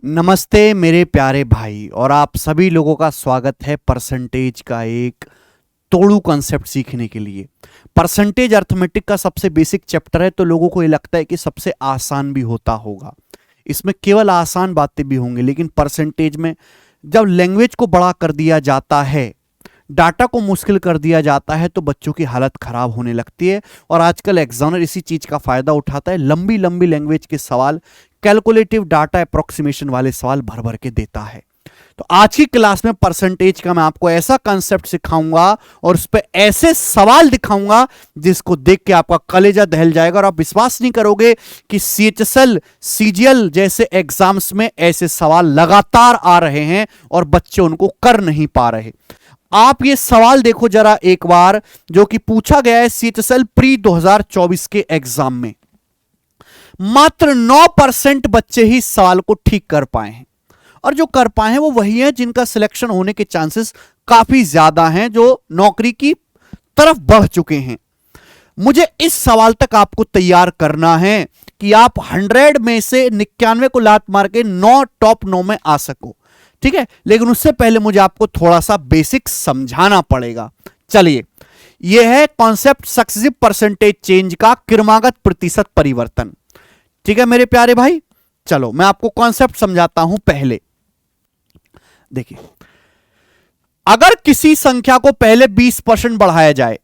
नमस्ते मेरे प्यारे भाई और आप सभी लोगों का स्वागत है परसेंटेज का एक तोड़ू कॉन्सेप्ट सीखने के लिए। परसेंटेज अर्थमेटिक का सबसे बेसिक चैप्टर है, तो लोगों को ये लगता है कि सबसे आसान भी होता होगा। इसमें केवल आसान बातें भी होंगी, लेकिन परसेंटेज में जब लैंग्वेज को बड़ा कर दिया जाता है, डाटा को मुश्किल कर दिया जाता है, तो बच्चों की हालत खराब होने लगती है। और आजकल एग्जामिनर इसी चीज का फायदा उठाता है, लंबी लंबी लैंग्वेज के सवाल, कैलकुलेटिव डाटा अप्रोक्सीमेशन वाले सवाल भर भर के देता है। तो आज की क्लास में परसेंटेज का मैं आपको ऐसा कंसेप्ट सिखाऊंगा और उस पर ऐसे सवाल दिखाऊंगा जिसको देख के आपका कलेजा दहल जाएगा और आप विश्वास नहीं करोगे कि सीएचएसएल सीजीएल जैसे एग्जाम्स में ऐसे सवाल लगातार आ रहे हैं और बच्चे उनको कर नहीं पा रहे। आप ये सवाल देखो जरा एक बार, जो कि पूछा गया है सीएचएसएल प्री 2024 के एग्जाम में। मात्र 9% बच्चे ही सवाल को ठीक कर पाए हैं, और जो कर पाए हैं वो वही हैं जिनका सिलेक्शन होने के चांसेस काफी ज्यादा हैं, जो नौकरी की तरफ बढ़ चुके हैं। मुझे इस सवाल तक आपको तैयार करना है कि आप 100 में से 99 को लात मार के टॉप 9 में आ सको, ठीक है। लेकिन उससे पहले मुझे आपको थोड़ा सा बेसिक समझाना पड़ेगा। चलिए, यह है कॉन्सेप्ट सक्सेसिव परसेंटेज चेंज का क्रमागत प्रतिशत परिवर्तन, ठीक है मेरे प्यारे भाई। चलो मैं आपको कॉन्सेप्ट समझाता हूं। पहले देखिए, अगर किसी संख्या को पहले 20% बढ़ाया जाए,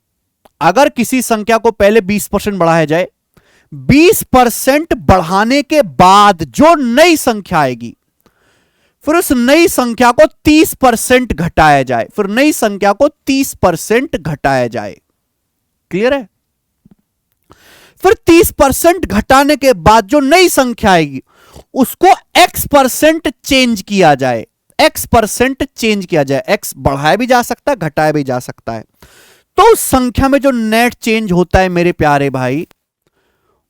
अगर किसी संख्या को पहले 20% बढ़ाया जाए, 20% बढ़ाने के बाद जो नई संख्या आएगी, फिर उस नई संख्या को 30% घटाया जाए, फिर नई संख्या को 30% घटाया जाए। क्लियर है? फिर 30% घटाने के बाद जो नई संख्या आएगी उसको x% चेंज किया जाए, x% चेंज किया जाए। x बढ़ाया भी जा सकता है, घटाया भी जा सकता है। तो उस संख्या में जो नेट चेंज होता है मेरे प्यारे भाई,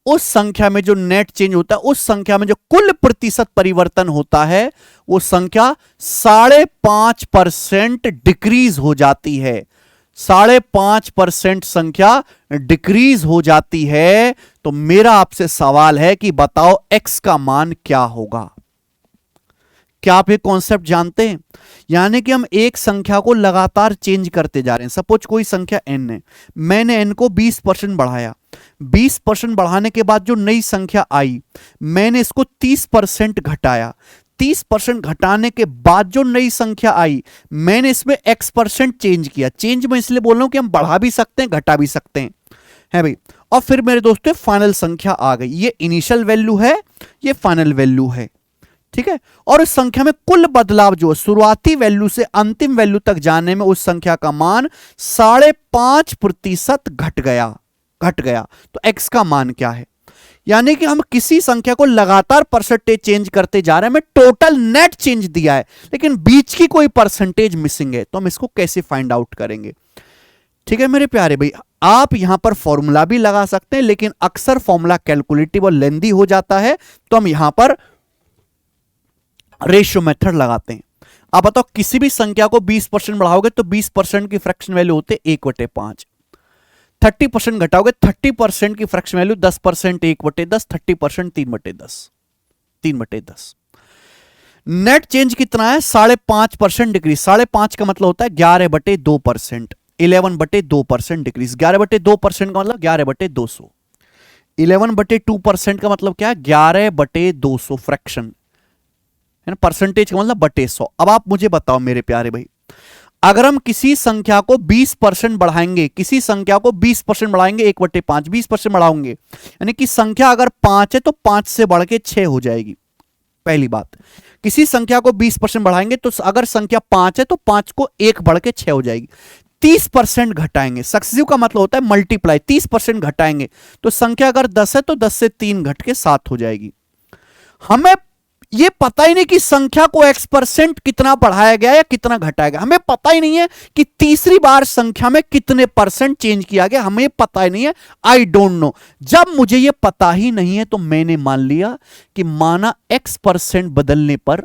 उस संख्या में जो नेट चेंज होता है, उस संख्या में जो कुल प्रतिशत परिवर्तन होता है, वो संख्या 5.5% डिक्रीज हो जाती है। 5.5% संख्या डिक्रीज हो जाती है। तो मेरा आपसे सवाल है कि बताओ x का मान क्या होगा। क्या आप ये कॉन्सेप्ट जानते हैं? यानी कि हम एक संख्या को लगातार चेंज करते जा रहे हैं। सपोज कोई संख्या n है, मैंने n को 20% बढ़ाया, 20% बढ़ाने के बाद जो नई संख्या आई, मैंने इसको 30% घटाया, 30% घटाने के बाद जो नई संख्या आई, मैंने इसमें x% चेंज किया। चेंज मैं इसलिए बोल रहा हूं कि हम बढ़ा भी सकते हैं, घटा भी सकते हैं, है भाई। और फिर मेरे दोस्तों फाइनल संख्या आ गई। ये इनिशियल वैल्यू है, ये फाइनल वैल्यू है, ठीक है। और इस संख्या में कुल बदलाव जो शुरुआती वैल्यू से अंतिम वैल्यू तक जाने में उस संख्या का मान 5.5% घट गया, घट गया। तो x का मान क्या है? यानी कि हम किसी संख्या को लगातार परसेंटेज चेंज करते जा रहे हैं, हमें टोटल नेट चेंज दिया है, लेकिन बीच की कोई परसेंटेज मिसिंग है। तो हम इसको कैसे फाइंड आउट करेंगे? ठीक है मेरे प्यारे भाई, आप यहां पर फॉर्मूला भी लगा सकते हैं, लेकिन अक्सर फॉर्मूला कैलकुलेटिव और लेंदी हो जाता है, तो हम यहां पर रेशियो मेथड लगाते हैं। आप बताओ, किसी भी संख्या को 20% बढ़ाओगे तो 20% की फ्रैक्शन वैल्यू होते 1/5। 30% घटाओगे 30% की फ्रैक्शन वैल्यू 10%, 1/10, 30% 3/10, 3/10। नेट चेंज कितना है? 5.5% डिक्रीज। 5.5 का मतलब होता है 11/2%, 11/2% डिक्रीज। 11/2% का मतलब 11/200। 11/2% का मतलब क्या है? 11/200 फ्रैक्शन है ना। परसेंटेज का मतलब बटे 100। अब आप मुझे बताओ मेरे प्यारे भाई, अगर हम किसी संख्या को 20% बढ़ाएंगे, किसी संख्या को 20% बढ़ाएंगे, 1/5, 20% बढ़ाओगे, यानी कि संख्या अगर 5 है तो 5 से बढ़ के 6 हो जाएगी। पहली बात, किसी संख्या को 20% बढ़ाएंगे तो अगर संख्या 5 है तो 5 को 1 बढ़ के 6 हो जाएगी। 30% घटाएंगे, सक्सेसिव का मतलब होता है मल्टीप्लाई। 30% घटाएंगे तो संख्या अगर 10 है तो 10 से 3 घट के 7 हो जाएगी। हमें ये पता ही नहीं कि संख्या को x% कितना बढ़ाया गया या कितना घटाया गया। हमें पता ही नहीं है कि तीसरी बार संख्या में कितने परसेंट चेंज किया गया, हमें पता ही नहीं है। I don't know. जब मुझे ये पता ही नहीं है तो मैंने मान लिया कि माना x% बदलने पर,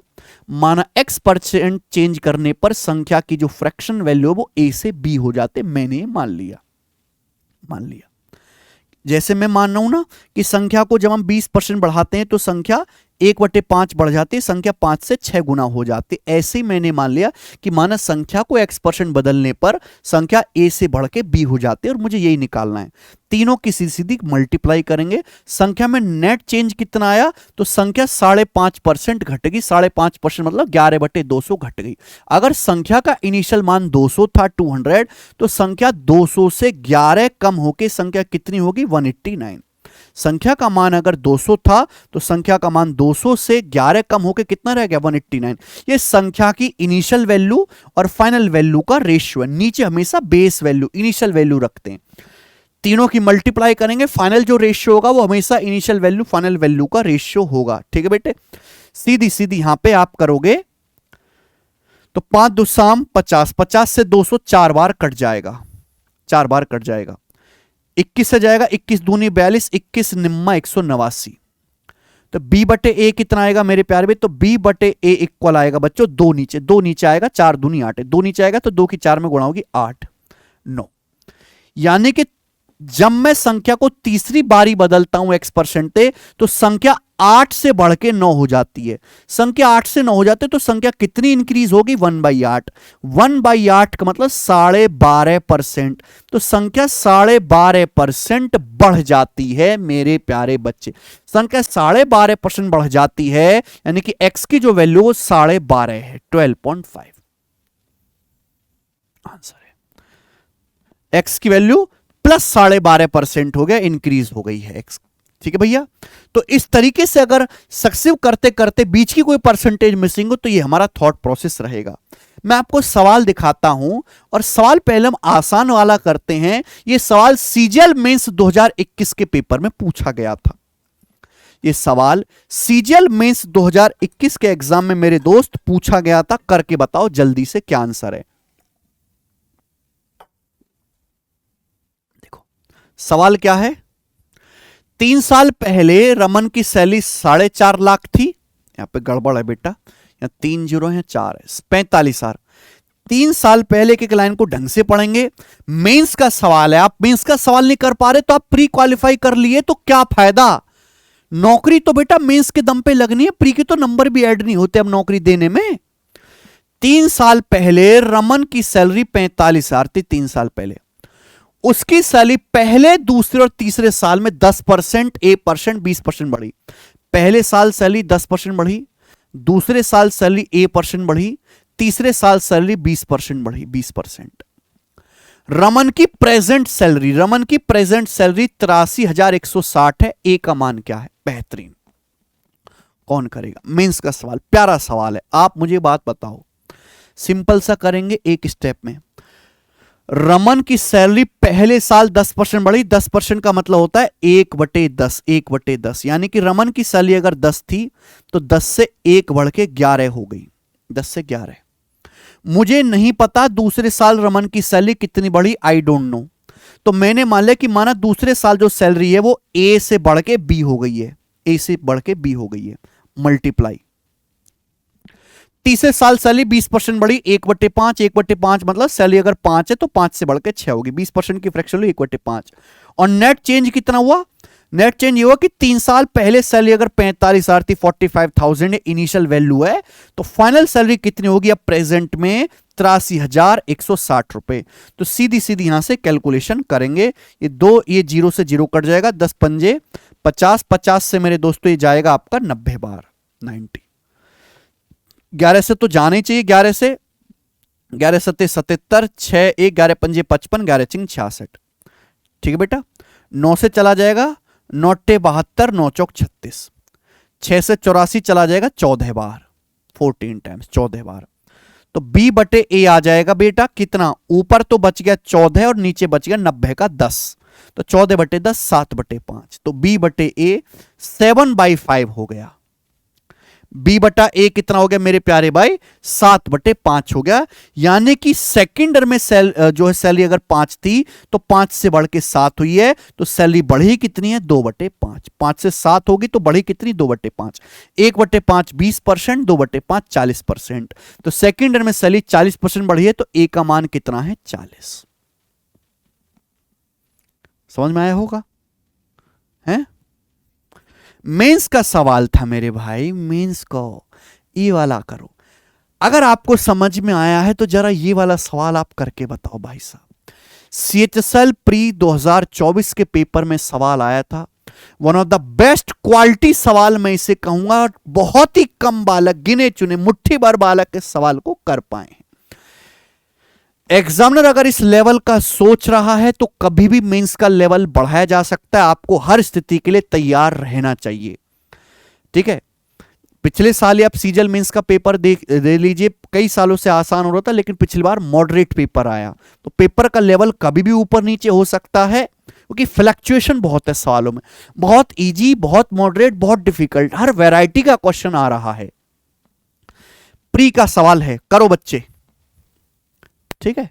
माना x% चेंज करने पर संख्या की जो फ्रैक्शन वैल्यू है वो a से b हो जाते। मैंने मान लिया, मान लिया। जैसे मैं मान रहा हूं ना कि संख्या को जब हम 20% बढ़ाते हैं तो संख्या 1/5 बढ़ जाती है, संख्या 5 से 6 गुना हो जाती है। ऐसे ही मैंने मान लिया कि माना संख्या को x% बदलने पर संख्या a से बढ़ के b हो जाती है और मुझे यही निकालना है। तीनों की सीधी सीधी मल्टीप्लाई करेंगे, संख्या में नेट चेंज कितना आया, तो संख्या 5.5% घटेगी। 5.5% मतलब 11/200 घट गई। अगर संख्या का इनिशियल मान 200 था 200, तो संख्या 200 से 11 कम होके संख्या कितनी होगी 189। संख्या का मान अगर 200 था तो संख्या का मान 200 से 11 कम होके कितना रह गया 189। ये संख्या की इनिशियल वैल्यू और फाइनल वैल्यू का रेशियो है। नीचे हमेशा बेस वैल्यू इनिशियल वैल्यू रखते हैं, तीनों की मल्टीप्लाई करेंगे, फाइनल जो रेशियो होगा वो हमेशा इनिशियल वैल्यू फाइनल वैल्यू का रेशियो होगा। ठीक है बेटे, सीधी सीधी यहां पे आप करोगे तो 5 2 50, 50 से 200 4 बार कट जाएगा, 4 बार कट जाएगा। 21 से जाएगा, 21 दूनी 42, 21 निम्मा 189। तो b/a कितना आएगा मेरे प्यारे में, तो b/a इक्वल आएगा बच्चों 2 नीचे, 2 नीचे आएगा, 4 दूनी 8 है, 2 नीचे आएगा तो 2 की 4 में गुणा होगी 8 9। यानी कि जब मैं संख्या को तीसरी बारी बदलता हूं x% तो संख्या 8 से बढ़ के 9 हो जाती है। संख्या 8 से 9 हो जाती है तो संख्या कितनी इंक्रीज होगी 1/8। 1/8 का मतलब 12.5%। तो संख्या 12.5% बढ़ जाती है मेरे प्यारे बच्चे। संख्या 12.5% बढ़ जाती है, यानी कि x की जो वैल्यू वो 12.5 है, 12.5 आंसर है। x की वैल्यू प्लस 12.5% हो गया, इंक्रीज हो गई है x। ठीक है भैया, तो इस तरीके से अगर सक्सेसिव करते करते बीच की कोई परसेंटेज मिसिंग हो तो ये हमारा थॉट प्रोसेस रहेगा। मैं आपको सवाल दिखाता हूं और सवाल पहले हम आसान वाला करते हैं। ये सवाल सीजीएल मेंस 2021 के पेपर में पूछा गया था। ये सवाल सीजीएल मेंस 2021 के एग्जाम में मेरे दोस्त पूछा गया था। करके बताओ जल्दी से क्या आंसर है। सवाल क्या है, 3 साल पहले रमन की सैलरी 4.5 लाख थी। यहां पे गड़बड़ है बेटा, यहां 3 जीरो है 4 है, 45,000। 3 साल पहले के लाइन को ढंग से पढ़ेंगे। मेंस का सवाल है, आप मेंस का सवाल नहीं कर पा रहे तो आप प्री क्वालिफाई कर लिए तो क्या फायदा। नौकरी तो बेटा मेंस के दम पे लगनी है, प्री के तो नंबर भी ऐड नहीं होते अब नौकरी देने में। 3 साल पहले रमन की सैलरी 45,000 थी। 3 साल पहले उसकी सैलरी पहले दूसरे और तीसरे साल में 10%, 1%, 20% बढ़ी। पहले साल सैलरी 10% बढ़ी, दूसरे साल सैलरी 1% बढ़ी, तीसरे साल सैलरी 20% बढ़ी, 20%। रमन की प्रेजेंट सैलरी 83,160 है। ए का मान क्या है, बेहतरीन। कौन करेगा, मेंस का सवाल, प्यारा सवाल है। आप मुझे बात बताओ, सिंपल सा करेंगे एक स्टेप में। रमन की सैलरी पहले साल 10% बढ़ी। 10% का मतलब होता है 1/10, 1/10। यानी कि रमन की सैलरी अगर 10 थी तो 10 से 1 बढ़ के 11 हो गई, 10 से 11। मुझे नहीं पता दूसरे साल रमन की सैलरी कितनी बढ़ी, आई डोंट नो। तो मैंने मान लिया कि माना दूसरे साल जो सैलरी है वो ए से बढ़ के बी हो गई है, ए से बढ़ के बी हो गई है, मल्टीप्लाई। तीसरे साल सैलरी 20% बढ़ी, 1/5, 1/5 मतलब सैलरी अगर 5 है तो 5 से बढ़ के 6 होगी, 20% की फ्रैक्शन हुई 1/5। और नेट चेंज कितना हुआ, नेट चेंज ये हुआ कि 3 साल पहले सैलरी अगर 45,000 थी, 45,000 इनिशियल वैल्यू है, तो फाइनल सैलरी कितनी होगी अब प्रेजेंट में 83,160 रुपए। तो सीधी सीधी यहां से कैलकुलेशन करेंगे। ये 0 से 0 कट जाएगा, 10 पंजे 50, 50 से मेरे दोस्तों ये जाएगा आपका 90 बार, 90। 11 से तो जाना ही चाहिए, 11 से 11 सत्ते 77, 6 1 11 पंजे 55, 11 चिंग 66। ठीक है बेटा, 9 से चला जाएगा 9 72, 9 चौक 36। 6 से 84 चला जाएगा 14 बार, 14 टाइम्स 14 बार। तो b/a आ जाएगा बेटा कितना, ऊपर तो बच गया 14 और नीचे बच गया 90 का 10, तो 14/10 7/5। तो b/a 7/5 हो गया। b/a कितना हो गया मेरे प्यारे भाई, 7/5 हो गया। यानी कि सेकेंडर में जो है सैलरी अगर 5 थी तो 5 से बढ़ के 7 हुई है, तो सैलरी बढ़ी कितनी है 2/5। 5 से 7 होगी तो बढ़ी कितनी 2/5। 1/5 20%, 2/5 40%। तो सेकेंडर में सैलरी 40% बढ़ी है, तो ए का मान कितना है 40। समझ में आया होगा, है? मेंस का सवाल था मेरे भाई, मेंस को ये वाला करो। अगर आपको समझ में आया है तो जरा ये वाला सवाल आप करके बताओ भाई साहब। CHSL प्री 2024 के पेपर में सवाल आया था, one of the best quality सवाल मैं इसे कहूंगा। बहुत ही कम बालक, गिने चुने मुट्ठी भर बालक इस सवाल को कर पाए हैं। एग्जामिनर अगर इस लेवल का सोच रहा है तो कभी भी मेंस का लेवल बढ़ाया जा सकता है। आपको हर स्थिति के लिए तैयार रहना चाहिए, ठीक है। पिछले साल आप सीजल मेंस का पेपर दे लीजिए, कई सालों से आसान हो रहा था, लेकिन पिछली बार मॉडरेट पेपर आया, तो पेपर का लेवल कभी भी ऊपर नीचे हो सकता है, क्योंकि फ्लक्चुएशन बहुत है सवालों में। बहुत इजी, बहुत मॉडरेट, बहुत डिफिकल्ट, हर वैरायटी का क्वेश्चन आ रहा है। प्री का सवाल है, करो बच्चे, ठीक है।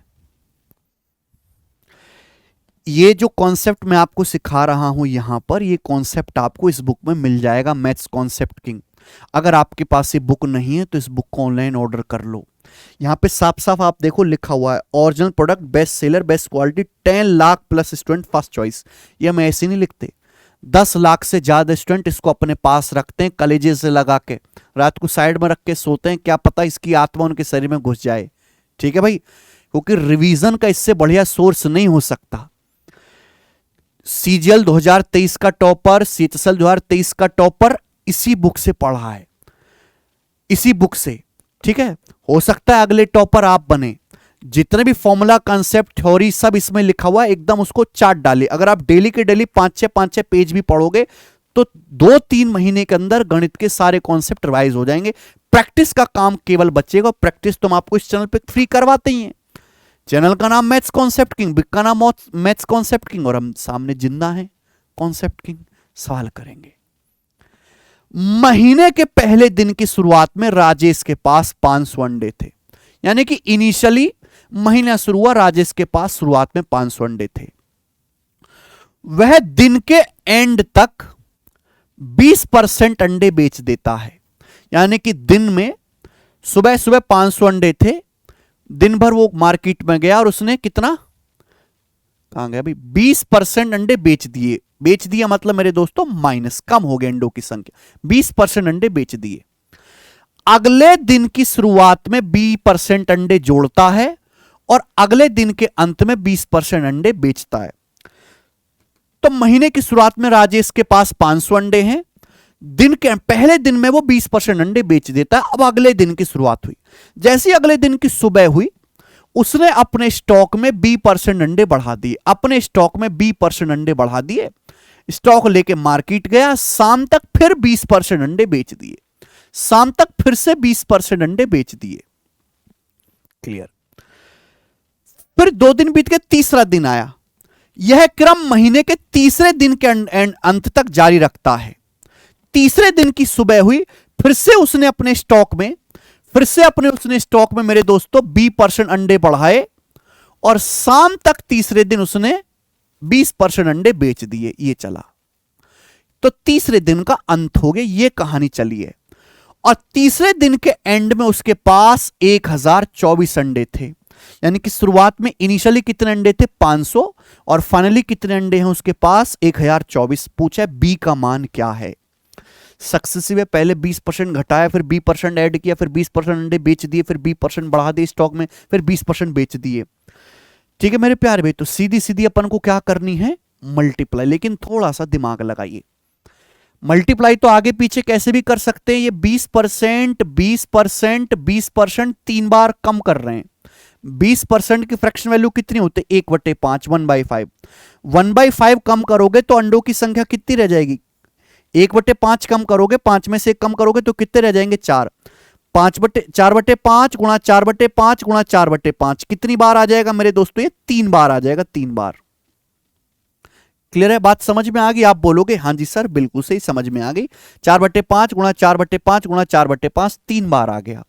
ये जो कॉन्सेप्ट मैं आपको सिखा रहा हूं यहां पर, ये कॉन्सेप्ट आपको इस बुक में मिल जाएगा, मैथ्स कॉन्सेप्ट किंग। अगर आपके पास ये बुक नहीं है तो इस बुक को ऑनलाइन ऑर्डर कर लो। यहां पे साफ साफ आप देखो लिखा हुआ है, original product, best seller, best quality, 10 lakh plus student first choice. ये हम ऐसे नहीं लिखते, 10 लाख से ज्यादा स्टूडेंट इसको अपने पास रखते हैं, कलेजे से लगा के रात को साइड में रख के सोते हैं, क्या पता इसकी आत्मा उनके शरीर में घुस जाए, ठीक है भाई, क्योंकि रिवीजन का इससे बढ़िया सोर्स नहीं हो सकता। सीजीएल 2023 का टॉपर, CHSL 2023 का टॉपर इसी बुक से पढ़ा है, इसी बुक से, ठीक है। हो सकता है अगले टॉपर आप बने। जितने भी फॉर्मूला, कंसेप्ट, थ्योरी सब इसमें लिखा हुआ है, एकदम उसको चार्ट डाले। अगर आप डेली के डेली 5-6 पेज भी पढ़ोगे तो 2-3 महीने के अंदर गणित के सारे कॉन्सेप्ट रिवाइज हो जाएंगे। प्रैक्टिस का काम केवल बचेगा, प्रैक्टिस तो हम आपको इस चैनल पे फ्री करवाते ही हैं। चैनल का नाम मैथ्स कॉन्सेप्ट किंग, बुक का नाम मैथ्स कॉन्सेप्ट किंग, और हम सामने जिंदा हैं कॉन्सेप्ट किंग। सवाल करेंगे। महीने के पहले दिन की शुरुआत में राजेश के पास 500 अंडे थे, यानी कि इनिशियली महीना शुरू हुआ, राजेश के पास शुरुआत में 500 अंडे थे। वह दिन के एंड तक 20% अंडे बेच देता है, यानी कि दिन में सुबह सुबह 500 अंडे थे, दिन भर वो मार्केट में गया और उसने कितना, कहां गया भाई, 20% अंडे बेच दिए। बेच दिया मतलब मेरे दोस्तों माइनस, कम हो गए अंडों की संख्या, 20% अंडे बेच दिए। अगले दिन की शुरुआत में 20% अंडे जोड़ता है और अगले दिन के अंत में 20% अंडे बेचता है। तो महीने की शुरुआत में राजेश के पास 500 अंडे हैं, दिन के पहले दिन में वो 20% अंडे बेच देता है। अब अगले दिन की शुरुआत हुई, जैसे अगले दिन की सुबह हुई, उसने अपने स्टॉक में 20% अंडे बढ़ा दिए, अपने स्टॉक में 20% अंडे बढ़ा दिए, स्टॉक लेके मार्केट गया, शाम तक फिर 20% अंडे बेच दिए, शाम तक फिर से 20% अंडे बेच दिए। क्लियर। फिर 2 दिन बीत के तीसरा दिन आया, यह क्रम महीने के तीसरे दिन के अंत तक जारी रखता है। तीसरे दिन की सुबह हुई, फिर से उसने अपने स्टॉक में, उसने स्टॉक में मेरे दोस्तों 20% अंडे बढ़ाए और शाम तक तीसरे दिन उसने 20% अंडे बेच दिए। ये चला, तो तीसरे दिन का अंत हो गया, ये कहानी चली है। और तीसरे दिन के एंड में उसके पास 1024 अंडे थे, यानी कि शुरुआत में इनिशियली कितने अंडे थे, 500, और फाइनली कितने अंडे हैं उसके पास, 1024। पूछा बी का मान क्या है। सक्सेसिव है, पहले 20% घटाया, फिर 20% ऐड किया, फिर 20% अंडे बेच दिए, फिर 20% बढ़ा दिए स्टॉक में, फिर 20% बेच दिए। ठीक है मेरे प्यारे भाई, तो सीधी सीधी अपन को क्या करनी है, मल्टीप्लाई। लेकिन थोड़ा सा दिमाग लगाइए, मल्टीप्लाई तो आगे पीछे कैसे भी कर सकते हैं। ये 20%, 20%, 20% 3 बार कम कर रहे हैं। 20% की फ्रैक्शन वैल्यू कितनी होती है, 1/5, 1/5। 1/5 कम करोगे तो अंडों की संख्या कितनी रह जाएगी, 1/5 कम करोगे, 5 में से 1 कम करोगे तो कितने रह जाएंगे, 4। 4/5 गुणा 4/5 गुणा 4/5 कितनी बार आ जाएगा मेरे दोस्तों, ये 3 बार आ जाएगा, 3 बार। क्लियर है, बात समझ में आ गई। आप बोलोगे हाँ जी सर बिल्कुल सही, समझ में आ गई। 4/5 गुणा 4/5 गुणा 4/5 3 बार आ गया।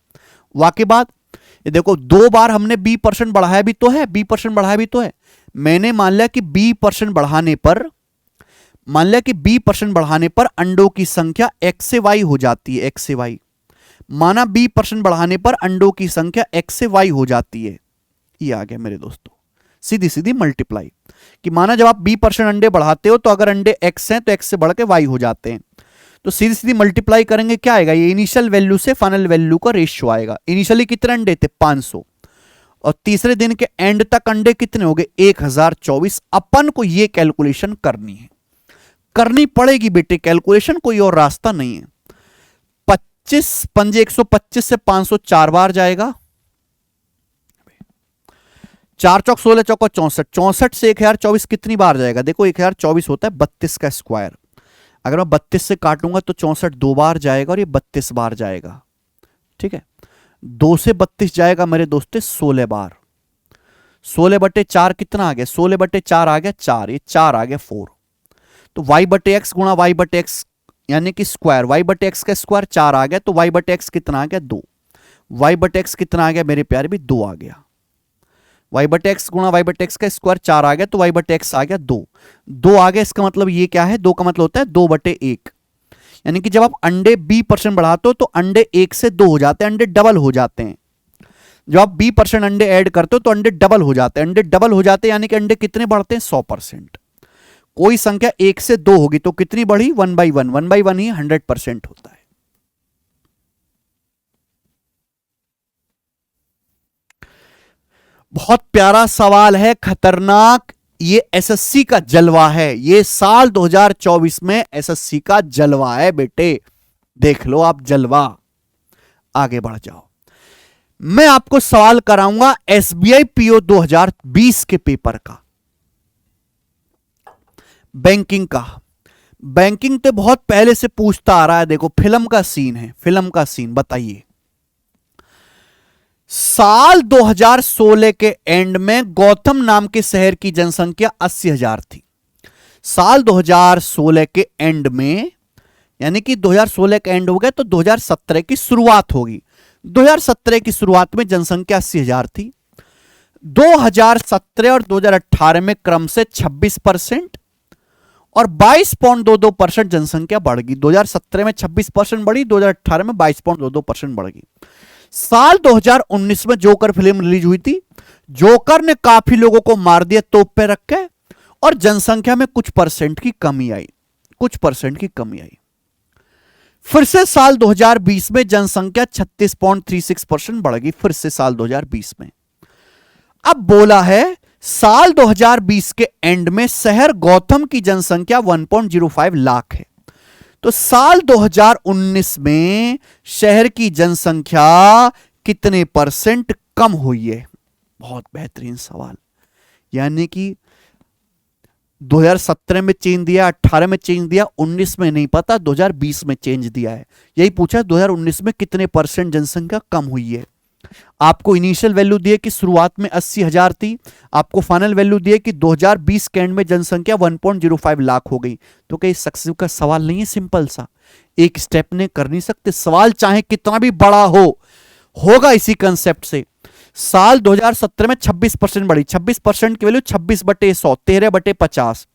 वाकई बात, ये देखो 2 बार हमने 20% बढ़ाया भी तो है, 20% बढ़ाया भी तो है। मैंने मान लिया कि 20% बढ़ाने पर, मान लिया कि 20% बढ़ाने पर अंडों की संख्या x से y हो जाती है, x से y। माना 20% बढ़ाने पर अंडों की संख्या x से y हो जाती है। ये आ गया मेरे दोस्तों, सीधी सीधी मल्टीप्लाई। कि माना जब आप 20% अंडे बढ़ाते हो तो अगर अंडे x हैं तो x से बढ़ के y हो जाते हैं। तो सीधी सीधी मल्टीप्लाई करेंगे, क्या आएगा, ये इनिशियल वैल्यू से फाइनल वैल्यू का रेशियो आएगा। इनिशियली कितने अंडे थे, 500, और तीसरे दिन के एंड तक अंडे कितने हो गए, 1024। अपन को ये कैलकुलेशन करनी है, करनी पड़ेगी बेटे कैलकुलेशन, कोई और रास्ता नहीं है। 25 पंजे 125 से 500 4 बार जाएगा, 4 चौक 16 चौका 64, 64 से 1024 कितनी बार जाएगा, देखो 1024 होता है 32 का स्क्वायर, अगर मैं 32 से काटूंगा तो 64 2 बार जाएगा और ये 32 बार जाएगा, ठीक है। 2 से 32 जाएगा मेरे दोस्तों 16 बार, 16/4 कितना आ गया, 16/4 आ गया 4, ये 4 आ गया 4। तो y/x गुणा y/x यानी कि स्क्वायर, y/x का स्क्वायर 4 आ गया, तो y/x कितना आ गया 2, y/x कितना आ गया मेरे प्यारे भी 2 आ गया, y/x गुणा y/x का स्क्वायर 4 आ गया, तो y/x आ गया 2, 2 आ गया। इसका मतलब ये क्या है, 2 का मतलब होता है 2/1, यानी कि जब आप अंडे 20% बढ़ाते हो तो अंडे 1 से 2 हो जाते हैं, अंडे डबल हो जाते हैं। जब आप 20% अंडे ऐड करते हो तो अंडे डबल हो जाते हैं, अंडे डबल हो जाते हैं यानी कि अंडे कितने बढ़ते हैं, 100%। कोई संख्या 1 से 2 होगी तो कितनी बढ़ी, 1/1, 1/1 ही 100% होता है। बहुत प्यारा सवाल है, खतरनाक, ये एसएससी का जलवा है, ये साल 2024 में एसएससी का जलवा है बेटे, देख लो आप जलवा। आगे बढ़ जाओ, मैं आपको सवाल कराऊंगा एसबीआई पीओ 2020 के पेपर का, बैंकिंग का। बैंकिंग तो बहुत पहले से पूछता आ रहा है, देखो फिल्म का सीन है, फिल्म का सीन, बताइए साल 2016 के एंड में गौतम नाम के शहर की जनसंख्या 80,000 थी। साल 2016 के एंड में, यानी कि 2016 का एंड हो गया तो 2017 की शुरुआत होगी। 2017 की शुरुआत में जनसंख्या 80,000 थी। 2017 और 2018 में क्रम से 26% और 22.22% जनसंख्या बढ़ गई। 2017 में 26% बढ़ी, 2018 में 22.22% बढ़ गई। साल 2019 में जोकर फिल्म रिलीज हुई थी। जोकर ने काफी लोगों को मार दिया तोप पे रख के, और जनसंख्या में कुछ परसेंट की कमी आई, कुछ परसेंट की कमी आई। फिर से साल 2020 में जनसंख्या 36.36% बढ़ गई, फिर से साल 2020 में। अब बोला है साल 2020 के एंड में शहर गौतम की जनसंख्या 1.05 लाख है। तो साल 2019 में शहर की जनसंख्या कितने परसेंट कम हुई है? बहुत बेहतरीन सवाल। यानी कि 2017 में चेंज दिया, 18 में चेंज दिया, 19 में नहीं पता, 2020 में चेंज दिया है। यही पूछा 2019 में कितने परसेंट जनसंख्या कम हुई है। आपको इनिशियल वैल्यू दिए कि शुरुआत में 80,000 थी, आपको फाइनल वैल्यू दिए कि 2020 के एंड में जनसंख्या 1.05 लाख हो गई। तो क्या सक्सेस का सवाल नहीं है? सिंपल सा, एक स्टेप ने कर नहीं सकते सवाल, चाहे कितना भी बड़ा हो, होगा इसी कंसेप्ट से। साल 2017 में 26% बढ़ी, 26% की वैल्यू 26/100, 13/50।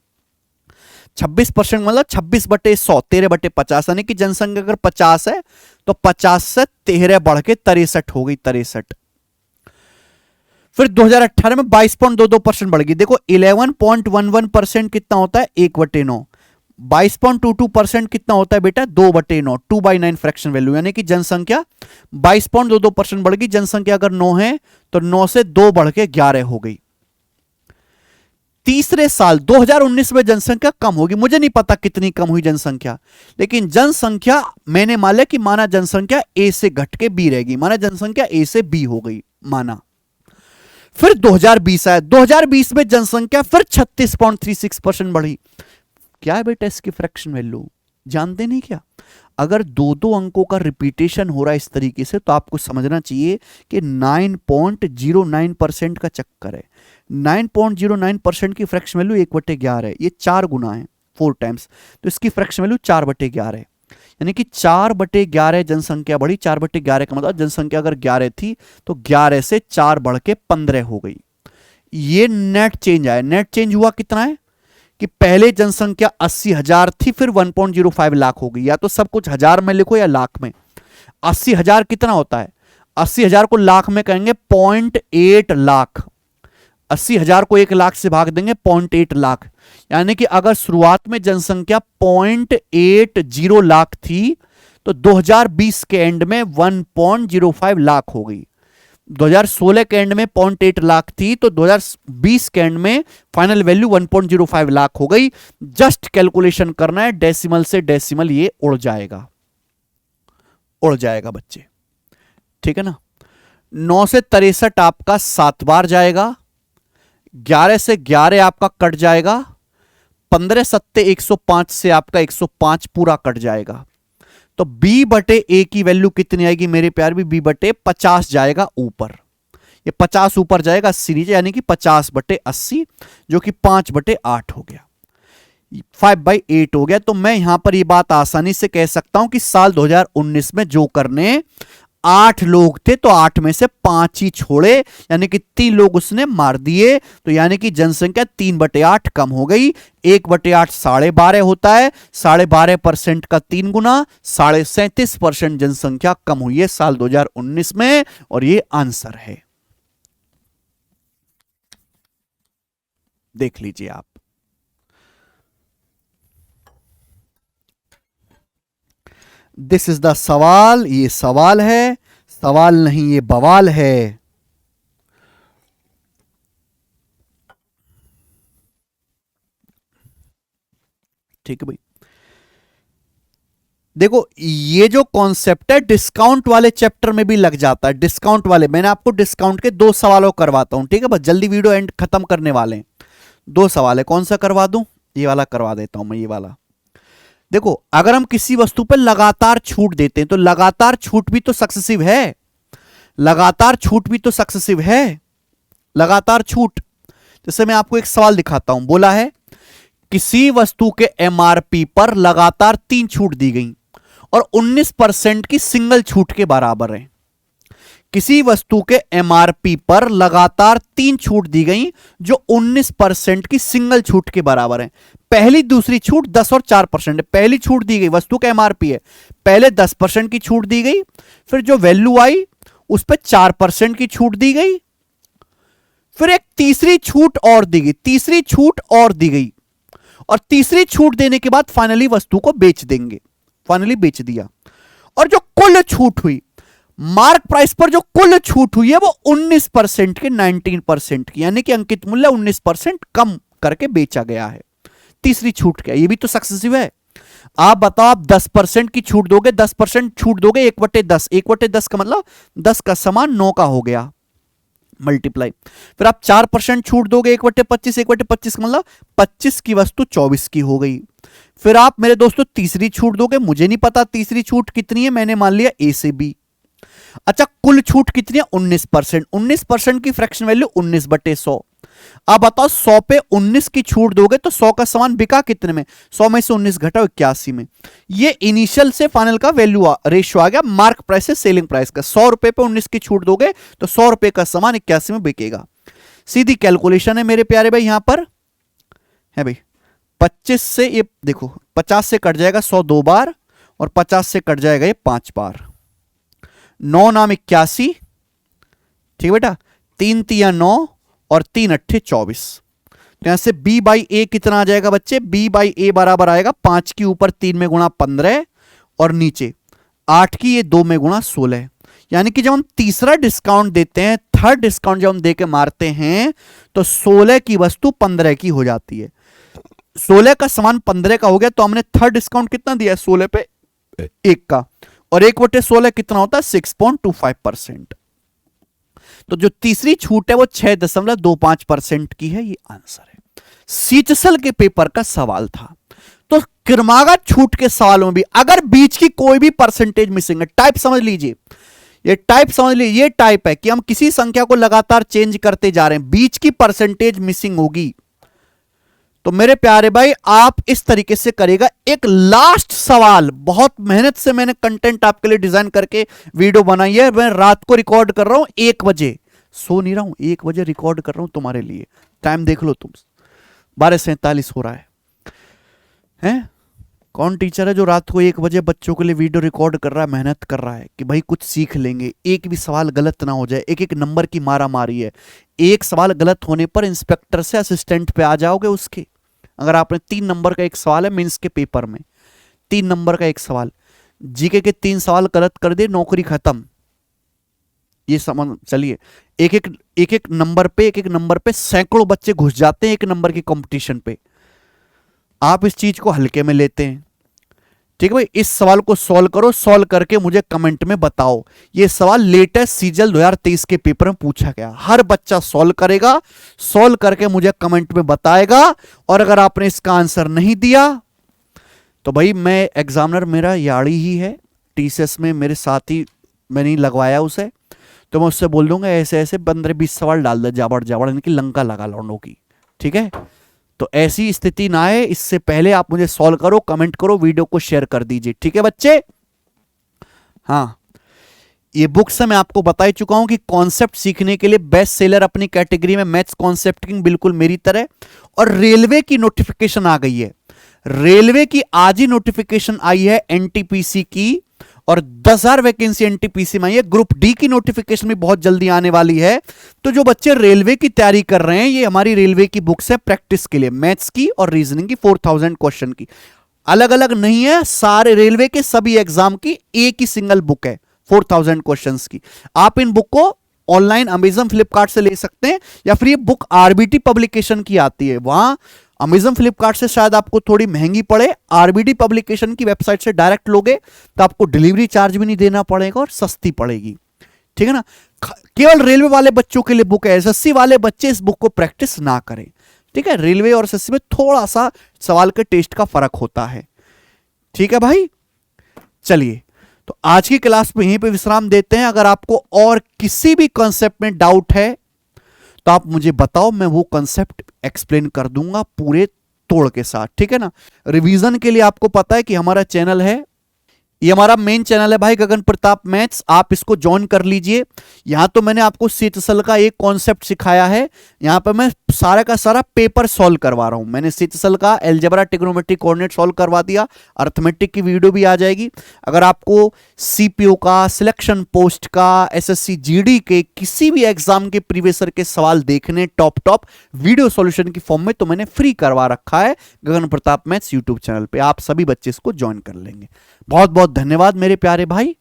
26% मतलब 26/100, 13/50, यानी कि जनसंख्या अगर 50 है तो 50 से 13 बढ़ के 63 हो गई, 63। फिर 2018 में 22.22% बढ़ गई। देखो 11.11% कितना होता है? 1/9। 22.22% कितना होता है बेटा? 2/9, 2/9 फ्रैक्शन वैल्यू, यानी कि जनसंख्या 22.22% बढ़ गई। जनसंख्या अगर 9 है तो 9 से 2 बढ़ के 11 हो गई। तीसरे साल 2019 में जनसंख्या कम होगी, मुझे नहीं पता कितनी कम हुई जनसंख्या, लेकिन जनसंख्या मैंने माना कि माना जनसंख्या ए से घट के बी रहेगी, माना जनसंख्या ए से बी हो गई, माना। फिर 2020 आया, 2020 में जनसंख्या फिर 36.36% बढ़ी। क्या है बेटा इसकी फ्रैक्शन वैल्यू? जानते नहीं क्या? अगर दो दो अंकों का रिपीटेशन हो रहा है इस तरीके से तो आपको समझना चाहिए कि 9.09% का चक्कर है। 9.09% की फ्रैक्शन वैल्यू 1/11 है, ये 4 गुना है, 4 टाइम्स, तो इसकी फ्रैक्शन वैल्यू 4/11 है। यानी कि 4/11 जनसंख्या बढ़ी। 4/11 का मतलब जनसंख्या अगर 11 थी तो 11 से 4 बढ़ के 15 हो गई। ये नेट चेंज आया। नेट चेंज हुआ कितना है कि पहले जनसंख्या 80,000 थी, फिर 1.05 लाख हो गई। या तो सब कुछ हजार में लिखो या लाख में। 80,000 कितना होता है? 80,000 को लाख में कहेंगे 0.8 लाख। 80,000 को 1 लाख से भाग देंगे 0.8 लाख, यानी कि अगर शुरुआत में जनसंख्या 0.80 लाख थी तो 2020 के एंड में 1.05 लाख हो गई। 2016 के एंड में 0.8 लाख थी तो 2020 के एंड में फाइनल वैल्यू 1.05 लाख हो गई। जस्ट कैलकुलेशन करना है, डेसिमल से डेसिमल ये उड़ जाएगा, उड़ जाएगा बच्चे, ठीक है ना। 9 से 63 आपका 7 बार जाएगा, 11 से 11 आपका कट जाएगा, 15 सत्ते 105 से आपका 105 पूरा कट जाएगा। तो b बटे a की वैल्यू कितनी आएगी मेरे प्यार भी, b बटे 50 जाएगा ऊपर, ये 50 ऊपर जाएगा 80 नीचे, यानी कि 50 बटे 80 जो कि 5 बटे 8 हो गया, 5/8 हो गया। तो मैं यहां पर ये बात आसानी से कह सकता हूं कि साल 2019 में जो करने 8 लोग थे तो 8 में से 5 ही छोड़े, यानी कि 3 लोग उसने मार दिए, तो यानी कि जनसंख्या 3/8 कम हो गई। 1/8 12.5 होता है, 12.5% का 3 गुना 37.5% जनसंख्या कम हुई है साल 2019 में, और ये आंसर है, देख लीजिए आप। दिस इज द सवाल, ये सवाल है, सवाल नहीं ये बवाल है। ठीक है भाई, देखो ये जो कॉन्सेप्ट है डिस्काउंट वाले चैप्टर में भी लग जाता है। डिस्काउंट वाले, मैंने आपको डिस्काउंट के 2 सवालों करवाता हूं, ठीक है, बस जल्दी वीडियो एंड खत्म करने वाले हैं। 2 सवाल है, कौन सा करवा दूं, ये वाला करवा देता हूं मैं, ये वाला। देखो अगर हम किसी वस्तु पर लगातार छूट देते हैं तो लगातार छूट भी तो सक्सेसिव है, लगातार छूट भी तो सक्सेसिव है, लगातार छूट। जैसे मैं आपको एक सवाल दिखाता हूं, बोला है किसी वस्तु के एमआरपी पर लगातार 3 छूट दी गई और 19% की सिंगल छूट के बराबर है। किसी वस्तु के एमआरपी पर लगातार 3 छूट दी गई जो 19% की सिंगल छूट के बराबर है। पहली दूसरी छूट 10 और 4% है। पहली छूट दी गई, वस्तु का एमआरपी है, पहले 10% की छूट दी गई, फिर जो वैल्यू आई उस पर 4% की छूट दी गई, फिर एक तीसरी छूट और दी गई, तीसरी छूट और दी गई, और तीसरी छूट देने के बाद फाइनली वस्तु को बेच देंगे, फाइनली बेच दिया। और जो कुल छूट हुई, मार्क प्राइस पर जो कुल छूट हुई है वो 19% के 19% की, यानी कि अंकित मूल्य 19% कम करके बेचा गया है। तीसरी छूट क्या, ये भी तो सक्सेसिव है। आप बताओ, आप 10% की छूट दोगे, 10% छूट दोगे, 1/10, 1/10 का मतलब 10 का समान 9 का हो गया, मल्टीप्लाई। फिर आप 4% छूट दोगे, 1/25, 1/25 का मतलब 25 की वस्तु 24 की हो गई। फिर आप मेरे दोस्तों तीसरी छूट दोगे, मुझे नहीं पता तीसरी छूट कितनी है, मैंने मान लिया ए से बी। अच्छा, कुल छूट कितनी है, 19%। 19% की फ्रैक्शन वैल्यू 19/100। अब बताओ 100 पे 19 की छूट दोगे तो 100 का सामान बिका कितने में, 100 में से 19 घटाओ 81 में। ये इनिशियल से फाइनल का वैल्यू रेशियो आ गया मार्क प्राइस से सेलिंग प्राइस का। 100 रुपए पे 19 की छूट दोगे तो 100 रुपए का सामान 81 में बिकेगा। सीधी कैलकुलेशन है मेरे प्यारे भाई, यहां पर है भाई 25 से, ये देखो 50 से कट जाएगा 100 2 बार, और 50 से कट जाएगा ये 5 बार। 9 नाम 81, ठीक बेटा, 3 तिया 9 और 3 अट्ठे 24। तो यहां से b बाई ए कितना आ जाएगा बच्चे, b बाई ए बराबर आएगा 5 की ऊपर 3 में गुणा 15 और नीचे 8 की ये 2 में गुणा 16। यानी कि जब हम तीसरा डिस्काउंट देते हैं, थर्ड डिस्काउंट जब हम दे के मारते हैं तो 16 की वस्तु 15 की हो जाती है। 16 का समान 15 का हो गया, तो हमने थर्ड डिस्काउंट कितना दिया है, 16 पे 1 का, और 1/16 कितना होता है, 6.25%। तो जो तीसरी छूट है वो 6.25% की है, ये आंसर है। सीचसल के पेपर का सवाल था। तो क्रमागत छूट के सवालों में भी अगर बीच की कोई भी परसेंटेज मिसिंग है, टाइप समझ लीजिए, ये टाइप समझ लीजिए, ये टाइप है कि हम किसी संख्या को लगातार चेंज करते जा रहे हैं, बीच की परसेंटेज मिसिंग होगी, तो मेरे प्यारे भाई आप इस तरीके से करेगा। एक लास्ट सवाल, बहुत मेहनत से मैंने कंटेंट आपके लिए डिजाइन करके वीडियो बनाई है, मैं रात को रिकॉर्ड कर रहा हूं 1 बजे, सो नहीं रहा हूं, 1 बजे रिकॉर्ड कर रहा हूं तुम्हारे लिए। टाइम देख लो तुम, 12:47 हो रहा है? कौन टीचर है जो रात को 1 बजे बच्चों के लिए वीडियो रिकॉर्ड कर रहा है, मेहनत कर रहा है कि भाई कुछ सीख लेंगे, एक भी सवाल गलत ना हो जाए। एक एक नंबर की मारा मारी है, एक सवाल गलत होने पर इंस्पेक्टर से असिस्टेंट पे आ जाओगे उसके। अगर आपने 3 नंबर का एक सवाल है मेंस के पेपर में, 3 नंबर का एक सवाल, जीके के 3 सवाल गलत कर दे, नौकरी खत्म। ये समझ चलिए, एक एक नंबर पे सैकड़ों बच्चे घुस जाते हैं 1 नंबर की कंपटीशन पे। आप इस चीज को हल्के में लेते हैं। ठीक है भाई, इस सवाल को सॉल्व करो, सॉल्व करके मुझे कमेंट में बताओ। ये सवाल लेटेस्ट सीजल 2023 के पेपर में पूछा गया, हर बच्चा सॉल्व करेगा, सॉल्व करके मुझे कमेंट में बताएगा। और अगर आपने इसका आंसर नहीं दिया तो भाई मैं एग्जामिनर मेरा याड़ी ही है, टीसीएस में मेरे साथ ही, मैंने ही लगवाया उसे, तो मैं उससे बोल दूंगा ऐसे ऐसे 15-20 सवाल डाल दे, जाबड़ जाबड़ इनकी लंका लगा लौंडों की। ठीक है, तो ऐसी स्थिति ना आए, इससे पहले आप मुझे सॉल्व करो, कमेंट करो, वीडियो को शेयर कर दीजिए। ठीक है बच्चे। हाँ, ये बुक्स मैं आपको बता ही चुका हूं कि कॉन्सेप्ट सीखने के लिए बेस्ट सेलर अपनी कैटेगरी में मैथ्स कॉन्सेप्ट किंग, बिल्कुल मेरी तरह। और रेलवे की नोटिफिकेशन आ गई है, रेलवे की आज ही नोटिफिकेशन आई है एनटीपीसी की, और 10,000 वैकेंसी एनटीपीसी में आई है। ग्रुप डी की नोटिफिकेशन भी बहुत जल्दी आने वाली है। तो जो बच्चे रेलवे की तैयारी कर रहे हैं, ये हमारी रेलवे की बुक्स है प्रैक्टिस के लिए, मैथ्स की और रीजनिंग की, 4000 क्वेश्चन की, अलग अलग नहीं है, सारे रेलवे के सभी एग्जाम की एक ही सिंगल बुक है 4000 क्वेश्चंस की। आप इन बुक को ऑनलाइन अमेजन फ्लिपकार्ट से ले सकते हैं, या फिर ये बुक आरबीटी पब्लिकेशन की आती है, वहां अमेजन फ्लिपकार्ट से शायद आपको थोड़ी महंगी पड़े, आरबीटी पब्लिकेशन की वेबसाइट से डायरेक्ट लोगे तो आपको डिलीवरी चार्ज भी नहीं देना पड़ेगा और सस्ती पड़ेगी। ठीक है ना, केवल रेलवे वाले बच्चों के लिए बुक है, एसएससी वाले बच्चे इस बुक को प्रैक्टिस ना करें। ठीक है, रेलवे और एसएससी में थोड़ा सा सवाल के टेस्ट का फर्क होता है। ठीक है भाई, चलिए तो आज की क्लास में यहीं पे विश्राम देते हैं। अगर आपको और किसी भी कॉन्सेप्ट में डाउट है तो आप मुझे बताओ, मैं वो कॉन्सेप्ट एक्सप्लेन कर दूंगा पूरे तोड़ के साथ। ठीक है ना, रिवीजन के लिए आपको पता है कि हमारा चैनल है, ये हमारा मेन चैनल है भाई, गगन प्रताप मैथ्स, आप इसको ज्वाइन कर लीजिए। यहां तो मैंने आपको सीटसल का एक कॉन्सेप्ट सिखाया है, यहां पर मैं सारा का सारा पेपर सॉल्व करवा रहा हूं। मैंने सीटसल का एलजेब्रा ट्रिग्नोमेट्री कोऑर्डिनेट सॉल्व करवा दिया, अर्थमेटिक की वीडियो भी आ जाएगी। अगर आपको सीपीओ का, सिलेक्शन पोस्ट का, एसएससी जीडी के किसी भी एग्जाम के प्रीवियस ईयर के सवाल देखने टॉप वीडियो सॉल्यूशन की फॉर्म में, तो मैंने फ्री करवा रखा है गगन प्रताप मैथ्स यूट्यूब चैनल पे। आप सभी बच्चे इसको ज्वाइन कर लेंगे। बहुत बहुत धन्यवाद मेरे प्यारे भाई।